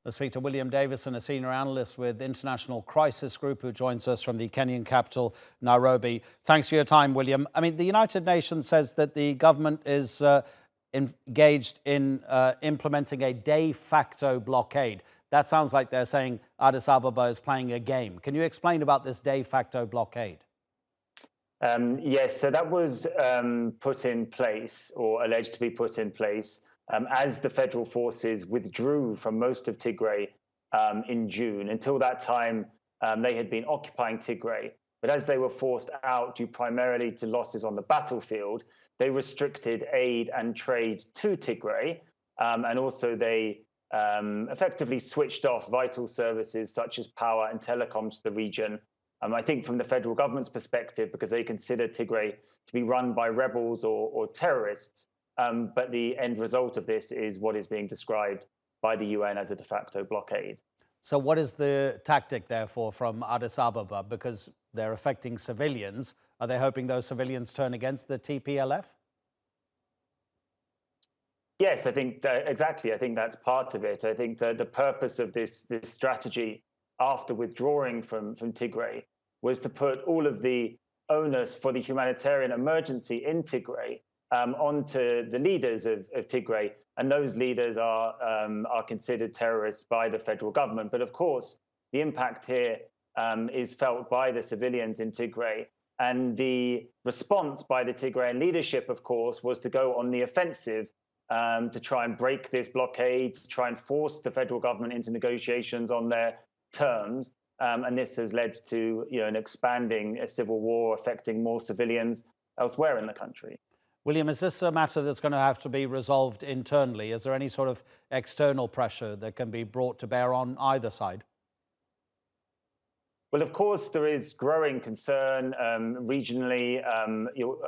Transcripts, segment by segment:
Let's speak to William Davison, a senior analyst with International Crisis Group, who joins us from the Kenyan capital, Nairobi. Thanks for your time, William. I mean, the United Nations says that the government is engaged in implementing a de facto blockade. That sounds like they're saying Addis Ababa is playing a game. Can you explain about this de facto blockade? Yes, so that was put in place, or alleged to be put in place, as the federal forces withdrew from most of Tigray in June. Until that time, they had been occupying Tigray. But as they were forced out due primarily to losses on the battlefield, they restricted aid and trade to Tigray. And also they effectively switched off vital services such as power and telecoms to the region. I think from the federal government's perspective, because they consider Tigray to be run by rebels or terrorists. But the end result of this is what is being described by the UN as a de facto blockade. So what is the tactic, therefore, from Addis Ababa? Because they're affecting civilians. Are they hoping those civilians turn against the TPLF? Yes, I think exactly. I think that's part of it. I think that the purpose of this strategy after withdrawing from Tigray was to put all of the onus for the humanitarian emergency in Tigray onto the leaders of Tigray, and those leaders are considered terrorists by the federal government. But of course, the impact here is felt by the civilians in Tigray, and the response by the Tigrayan leadership, of course, was to go on the offensive to try and break this blockade, to try and force the federal government into negotiations on their terms. And this has led to an expanding civil war affecting more civilians elsewhere in the country. William, is this a matter that's going to have to be resolved internally? Is there any sort of external pressure that can be brought to bear on either side? Well, of course, there is growing concern regionally,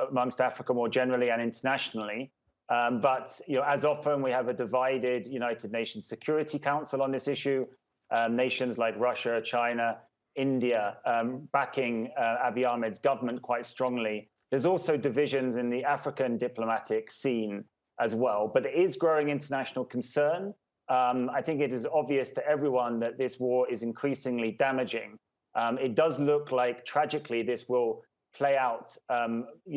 amongst Africa more generally and internationally. But as often, we have a divided United Nations Security Council on this issue. Nations like Russia, China, India backing Abiy Ahmed's government quite strongly. There's also divisions in the African diplomatic scene as well, but there is growing international concern. I think it is obvious to everyone that this war is increasingly damaging. It does look like, tragically, this will play out,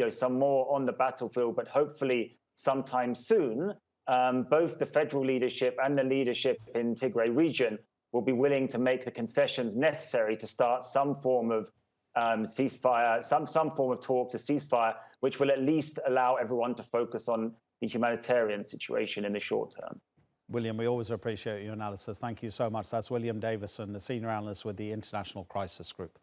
some more on the battlefield, but hopefully sometime soon, both the federal leadership and the leadership in Tigray region will be willing to make the concessions necessary to start some form of ceasefire, some form of talks, a ceasefire, which will at least allow everyone to focus on the humanitarian situation in the short term. William, we always appreciate your analysis. Thank you so much. That's William Davison, the senior analyst with the International Crisis Group.